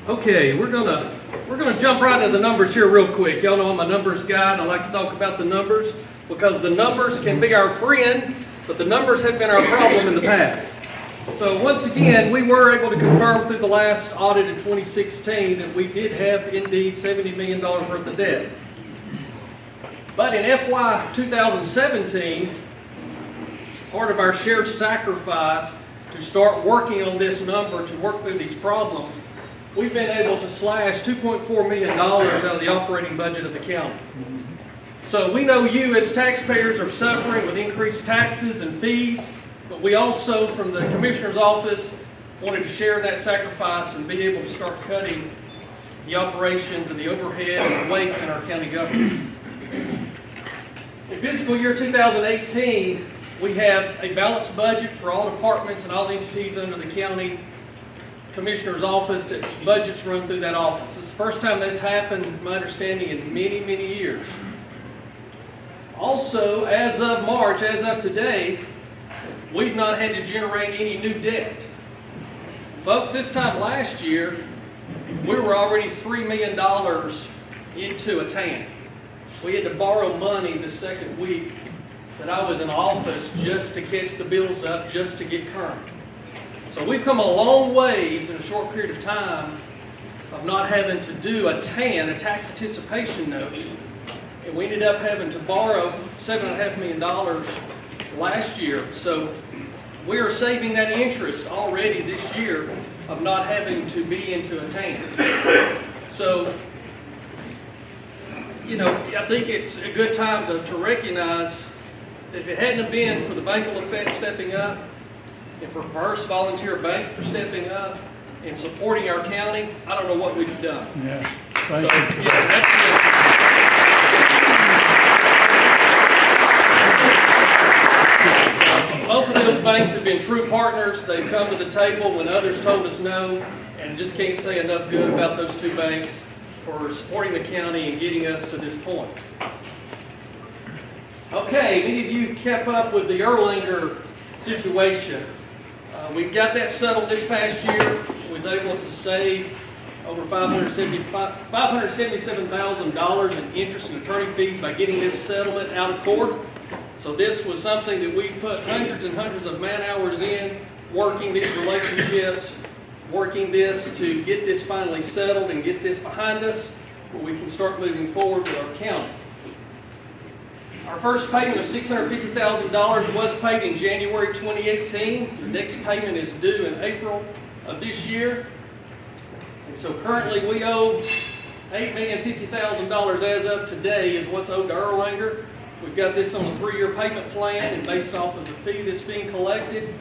Okay, we're gonna jump right into the numbers here real quick. Y'all know I'm a numbers guy, and I like to talk about the numbers because the numbers can be our friend, but the numbers have been our problem in the past. So once again, we were able to confirm through the last audit in 2016 that we did have indeed $70 million worth of debt. But in FY 2017, part of our shared sacrifice to start working on this number, to work through these problems, we've been able to slash $2.4 million out of the operating budget of the county. So we know you as taxpayers are suffering with increased taxes and fees, but we also, from the Commissioner's office, wanted to share that sacrifice and be able to start cutting the operations and the overhead and the waste in our county government. In fiscal year 2018, we have a balanced budget for all departments and all entities under the county Commissioner's office that's budgets run through that office. It's the first time that's happened, my understanding, in many, many years. Also, as of March, as of today, we've not had to generate any new debt. Folks, this time last year, we were already $3 million into a tan. We had to borrow money the second week that I was in office just to catch the bills up, just to get current. So we've come a long ways in a short period of time of not having to do a TAN, a tax anticipation note. And we ended up having to borrow $7.5 million last year. So we are saving that interest already this year of not having to be into a TAN. So, you know, I think it's a good time to recognize that if it hadn't been for the Bank of Fed stepping up, and for First Volunteer Bank for stepping up and supporting our county, I don't know what we've done. Yeah, So, thank you. yeah, that's both of those banks have been true partners. They've come to the table when others told us no, and just can't say enough good about those two banks for supporting the county and getting us to this point. Okay, many of you kept up with the Erlanger situation. We got that settled this past year. We was able to save over $577,000 in interest and attorney fees by getting this settlement out of court. So this was something that we put hundreds and hundreds of man hours in, working these relationships, working this to get this finally settled and get this behind us, where we can start moving forward with our county. Our first payment of $650,000 was paid in January 2018. The next payment is due in April of this year. And so currently we owe $8,050,000 as of today is what's owed to Erlanger. We've got this on a 3-year payment plan, and based off of the fee that's being collected,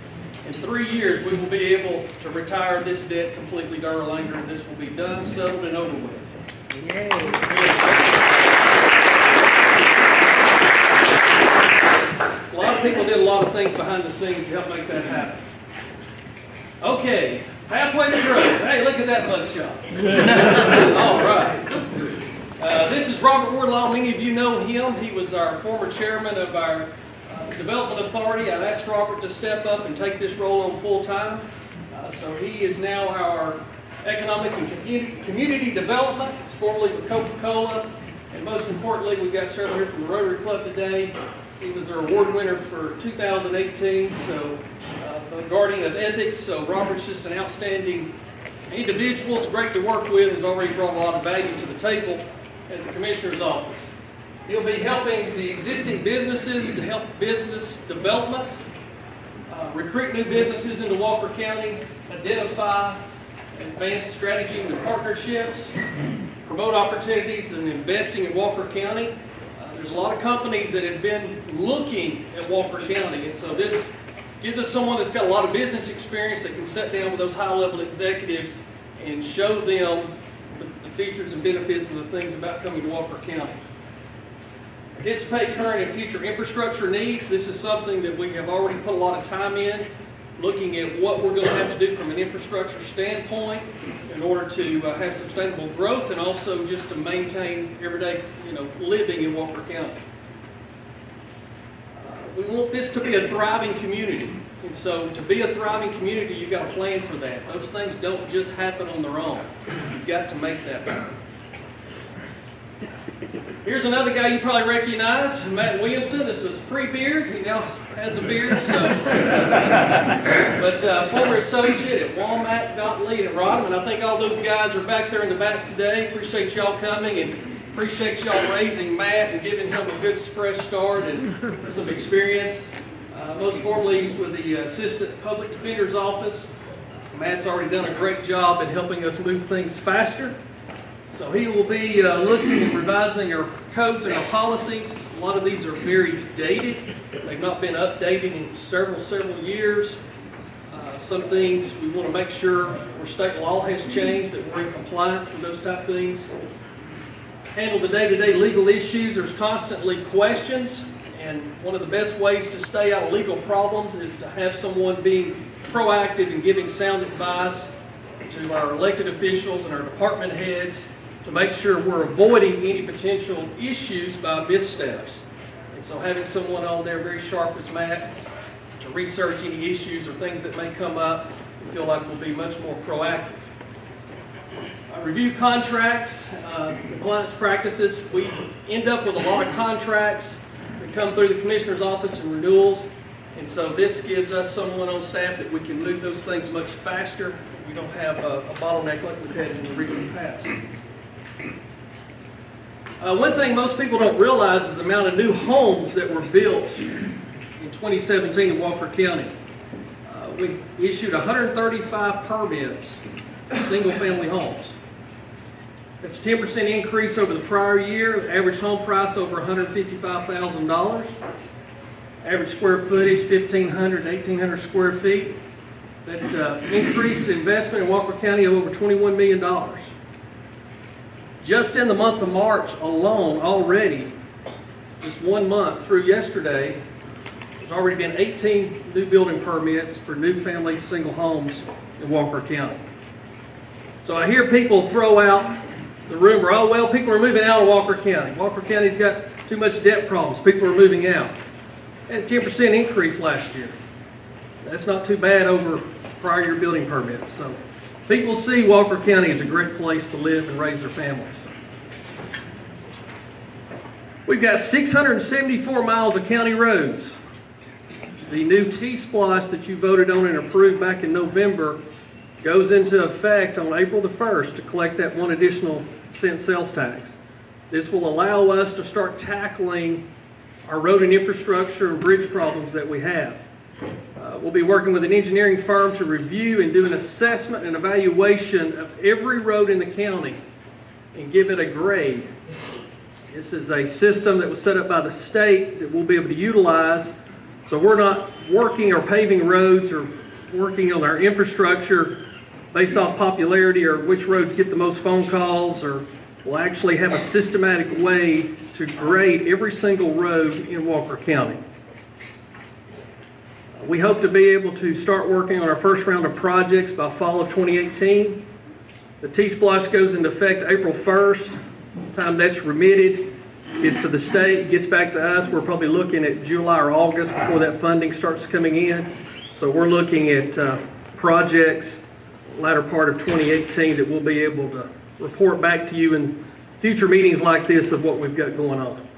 in 3 years we will be able to retire this debt completely to Erlanger, and this will be done, settled, and over with. Yay. A lot of people did a lot of things behind the scenes to help make that happen. Okay, pathway to growth. Hey, look at that mugshot. All right. This is Robert Wardlaw. Many of you know him. He was our former chairman of our development authority. I asked Robert to step up and take this role on full time. So he is now our economic and community development, formerly with Coca-Cola. And most importantly, we've got several here from the Rotary Club today. He was our award winner for 2018, so the Guardian of Ethics. So Robert's just an outstanding individual. It's great to work with. Has already brought a lot of value to the table at the Commissioner's office. He'll be helping the existing businesses to help business development, recruit new businesses into Walker County, identify advanced strategies and partnerships, promote opportunities in investing in Walker County. There's a lot of companies that have been looking at Walker County, and so this gives us someone that's got a lot of business experience that can sit down with those high-level executives and show them the features and benefits and the things about coming to Walker County. Anticipate current and future infrastructure needs. This is something that we have already put a lot of time in, looking at what we're going to have to do from an infrastructure standpoint in order to have sustainable growth and also just to maintain everyday, living in Walker County. We want this to be a thriving community. And so to be a thriving community, you've got to plan for that. Those things don't just happen on their own. You've got to make that happen. Here's another guy you probably recognize, Matt Williamson. This was pre-beard. He now has a beard. But former associate at Walmart, Lee at Rodham, and I think all those guys are back there in the back today. Appreciate y'all coming and appreciate y'all raising Matt and giving him a good fresh start and some experience. Most formerly, he's with the Assistant Public Defender's Office. Matt's already done a great job at helping us move things faster. So he will be looking and revising our codes and our policies. A lot of these are very dated. They've not been updated in several years. Some things we want to make sure where state law has changed, that we're in compliance with those type of things. Handle the day-to-day legal issues. There's constantly questions. And one of the best ways to stay out of legal problems is to have someone being proactive and giving sound advice to our elected officials and our department heads to make sure we're avoiding any potential issues by missteps. And so having someone on there very sharp as Matt to research any issues or things that may come up, we feel like we'll be much more proactive. Review contracts, compliance practices. We end up with a lot of contracts that come through the Commissioner's Office and renewals. And so this gives us someone on staff that we can move those things much faster. We don't have a bottleneck like we've had in the recent past. One thing most people don't realize is the amount of new homes that were built in 2017 in Walker County. We issued 135 permits for single-family homes. That's a 10% increase over the prior year. Average home price over $155,000. Average square footage 1,500 to 1,800 square feet. That increased investment in Walker County of over $21 million. Just in the month of March alone, already, just 1 month through yesterday, there's already been 18 new building permits for new family single homes in Walker County. So I hear people throw out the rumor, oh, well, people are moving out of Walker County. Walker County's got too much debt problems. People are moving out. Had a 10% increase last year. That's not too bad over prior year building permits. So people see Walker County as a great place to live and raise their families. We've got 674 miles of county roads. The new T-Splosh that you voted on and approved back in November goes into effect on April the 1st to collect that 1 additional cent sales tax. This will allow us to start tackling our road and infrastructure and bridge problems that we have. We'll be working with an engineering firm to review and do an assessment and evaluation of every road in the county and give it a grade. This is a system that was set up by the state that we'll be able to utilize, so we're not working or paving roads or working on our infrastructure based off popularity or which roads get the most phone calls, or we'll actually have a systematic way to grade every single road in Walker County. We hope to be able to start working on our first round of projects by fall of 2018. The T-Splosh goes into effect April 1st. The time that's remitted gets to the state, gets back to us. We're probably looking at July or August before that funding starts coming in. So we're looking at projects latter part of 2018 that we'll be able to report back to you in future meetings like this of what we've got going on.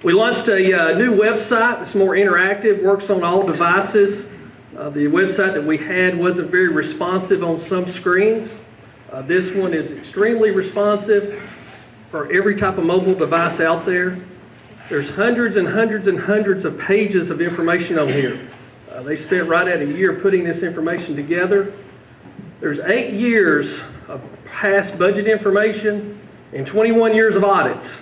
We launched a new website that's more interactive, works on all devices. The website that we had wasn't very responsive on some screens. This one is extremely responsive for every type of mobile device out there. There's hundreds and hundreds and hundreds of pages of information on here. They spent right at a year putting this information together. There's 8 years of past budget information and 21 years of audits.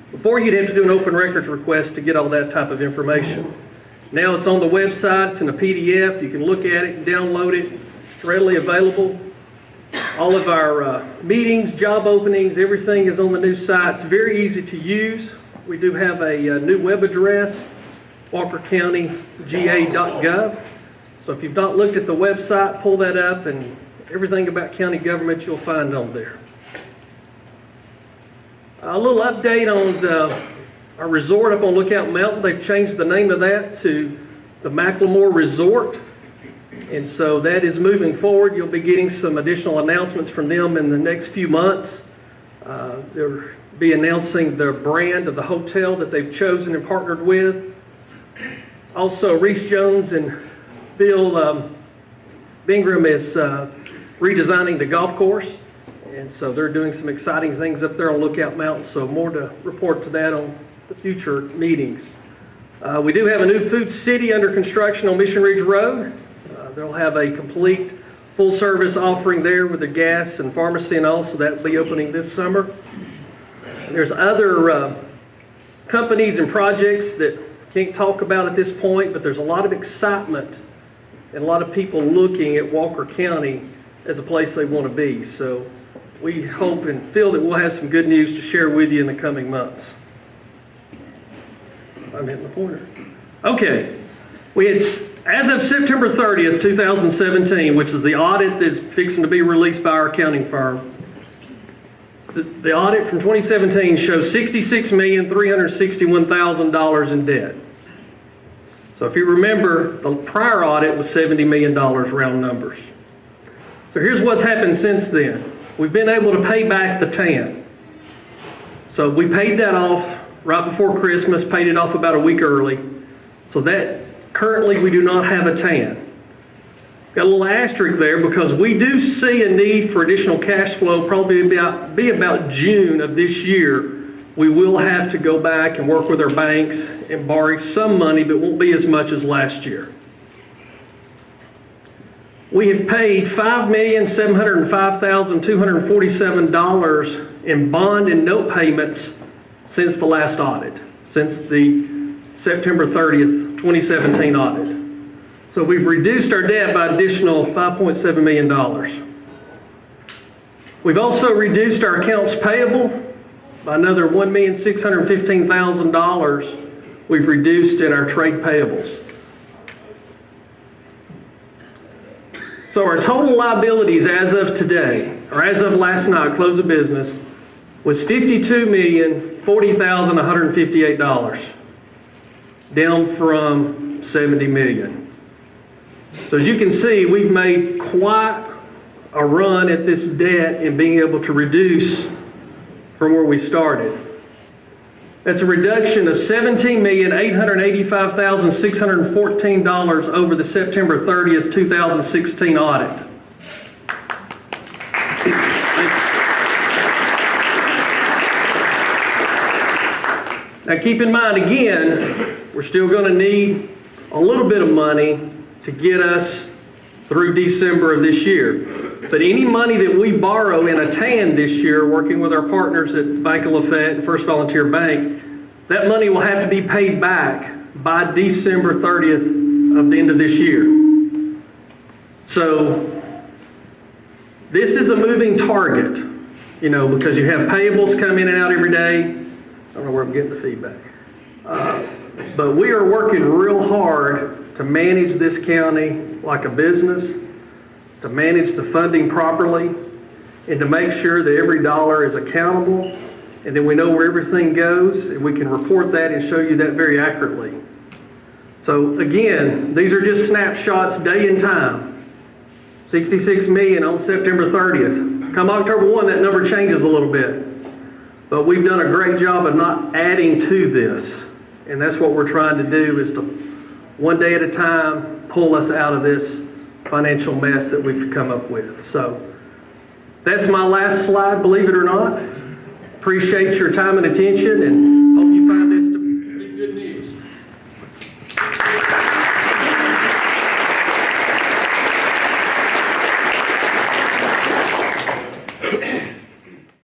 Before, you'd have to do an open records request to get all that type of information. Now it's on the website, it's in a PDF, you can look at it and download it, it's readily available. All of our meetings, job openings, everything is on the new site. It's very easy to use. We do have a new web address, walkercountyga.gov. So if you've not looked at the website, pull that up, and everything about county government you'll find on there. A little update on our resort up on Lookout Mountain. They've changed the name of that to the Macklemore Resort. And so that is moving forward. You'll be getting some additional announcements from them in the next few months. They'll be announcing the brand of the hotel that they've chosen and partnered with. Also, Reese Jones and Bill Bingram is redesigning the golf course. And so they're doing some exciting things up there on Lookout Mountain. So more to report to that on the future meetings. We do have a new food city under construction on Mission Ridge Road. They'll have a complete full-service offering there with the gas and pharmacy and all, so that will be opening this summer. And there's other companies and projects that I can't talk about at this point, but there's a lot of excitement and a lot of people looking at Walker County as a place they want to be. So we hope and feel that we'll have some good news to share with you in the coming months. I'm hitting the pointer. Okay. We had, as of September 30th, 2017, which is the audit that's fixing to be released by our accounting firm, the audit from 2017 shows $66,361,000 in debt. So if you remember, the prior audit was $70 million, round numbers. So here's what's happened since then. We've been able to pay back the TAN. So we paid that off right before Christmas, paid it off about a week early. So that currently we do not have a TAN. Got a little asterisk there because we do see a need for additional cash flow, probably be about June of this year. We will have to go back and work with our banks and borrow some money, but won't be as much as last year. We have paid $5,705,247 in bond and note payments since the last audit, since the September 30th, 2017 audit. So we've reduced our debt by an additional $5.7 million. We've also reduced our accounts payable by another $1,615,000 we've reduced in our trade payables. So our total liabilities as of today, or as of last night, close of business, was $52,040,158, down from $70 million. So as you can see, we've made quite a run at this debt and being able to reduce from where we started. That's a reduction of $17,885,614 over the September 30th, 2016 audit. Now keep in mind again, we're still going to need a little bit of money to get us through December of this year. But any money that we borrow in a TAN this year, working with our partners at Bank of Lafayette and First Volunteer Bank, that money will have to be paid back by December 30th of the end of this year. So this is a moving target, you know, because you have payables come in and out every day. I don't know where I'm getting the feedback. But we are working real hard to manage this county like a business, to manage the funding properly, and to make sure that every dollar is accountable, and then we know where everything goes, and we can report that and show you that very accurately. So again, these are just snapshots, day and time. 66 million on September 30th. Come October 1, that number changes a little bit. But we've done a great job of not adding to this. And that's what we're trying to do, is to, one day at a time, pull us out of this financial mess that we've come up with. So that's my last slide, believe it or not. Appreciate your time and attention, and hope you find this to be good news.